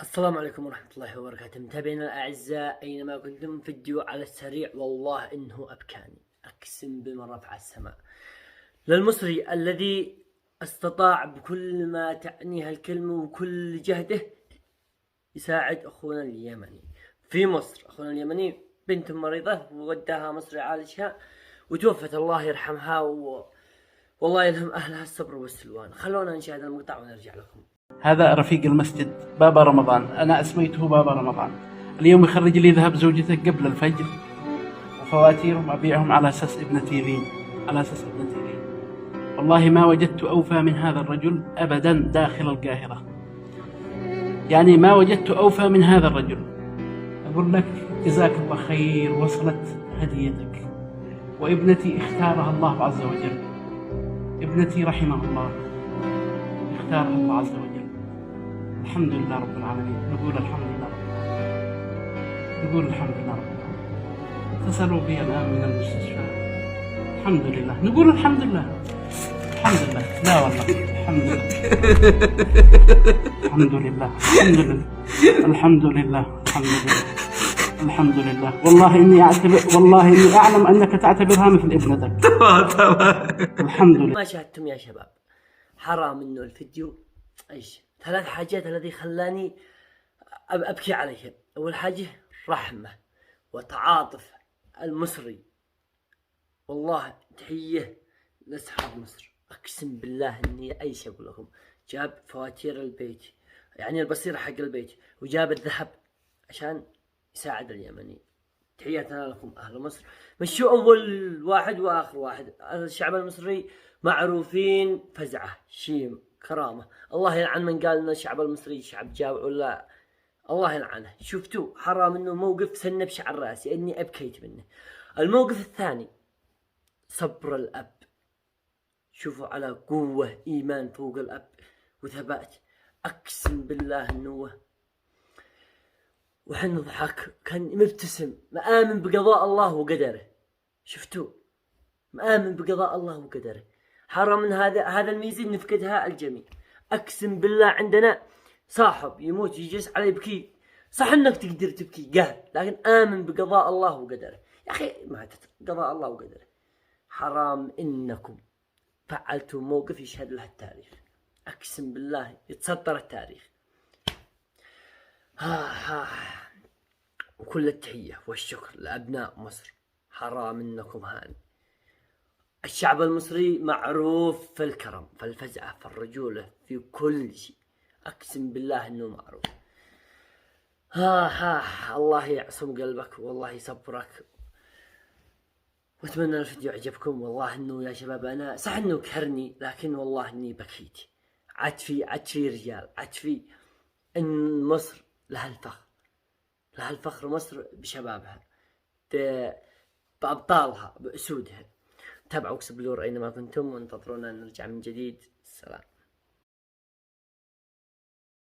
السلام عليكم ورحمة الله وبركاته. متابعينا الأعزاء أينما كنتم، فيديو على السريع والله إنه أبكاني، أقسم بمن رفع السماء. للمصري الذي استطاع بكل ما تعنيها الكلمة وكل جهده يساعد أخونا اليمني في مصر. أخونا اليمني بنت مريضة ووداها مصر يعالجها وتوفت، الله يرحمها والله يلهم أهلها الصبر والسلوان. خلونا نشاهد المقطع ونرجع لكم. هذا رفيق المسجد بابا رمضان، أنا أسميته بابا رمضان. اليوم يخرج لي ذهب زوجته قبل الفجر وفواتيرهم أبيعهم على أساس ابنتي ريم، والله ما وجدت أوفى من هذا الرجل أبدا داخل القاهرة، يعني ما وجدت أوفى من هذا الرجل. أقول لك جزاك الله خير، وصلت هديتك، وابنتي اختارها الله عز وجل، ابنتي رحمه الله اختارها الله عز وجل. الحمد لله رب العالمين، نقول الحمد لله رب العالمين، نقول الحمد لله رب العالمين. اتصلوا بي الآن من المستشفى، الحمد لله، نقول الحمد لله، الحمد لله، لا والله الحمد لله، الحمد لله، الحمد لله، الحمد لله، الحمد لله، الحمد لله. والله إني أعلم أنك تعتبرها مثل ابنتك. الحمد لله. ما شاهدتم يا شباب؟ حرام إنه الفيديو إيش 3 حاجات الذي خلاني أبكي عليهم. أول حاجة رحمة وتعاطف المصري، والله تحية لأصحاب مصر. أقسم بالله إني أيش أقول لكم، جاب فواتير البيت، يعني البصيرة حق البيت، وجاب الذهب عشان يساعد اليمني. تحياتنا لكم أهل مصر، مشوا أول واحد وآخر واحد. الشعب المصري معروفين فزعة، شيم، كرامة. الله يلعن من قال إن الشعب المصري شعب جاوع، ولا الله يلعنه. شفتوا؟ حرام إنه موقف سنة بشعر راسي إني أبكيت منه. الموقف الثاني صبر الأب، شوفوا على قوة إيمان فوق الأب وثبات. أقسم بالله إنه وحن نضحك كان مبتسم، مآمن بقضاء الله وقدره. شفتوا؟ مآمن بقضاء الله وقدره. حرام من هذا الميزة نفقدها الجميع. أقسم بالله عندنا صاحب يموت يجلس على يبكي، صح انك تقدر تبكي قهر، لكن آمن بقضاء الله وقدره. يا أخي ما قضاء الله وقدره. حرام إنكم فعلتوا موقف يشهد له التاريخ، أقسم بالله يتسطر التاريخ. وكل التحية والشكر لأبناء مصر. حرام إنكم هان. الشعب المصري معروف في الكرم، في الفزعة، في الرجولة، في كل شيء. أقسم بالله إنه معروف. الله يعصم قلبك والله يصبرك. وأتمنى الفيديو عجبكم. والله إنه يا شباب أنا صح إنه كهرني، لكن والله إني بكيت. عتفي رجال، عتفي إن مصر لها الفخر، لها الفخر مصر بشبابها، بأبطالها، بأسودها. تابعوا اكس بلور أينما كنتم، وانتظرونا نرجع من جديد. السلام.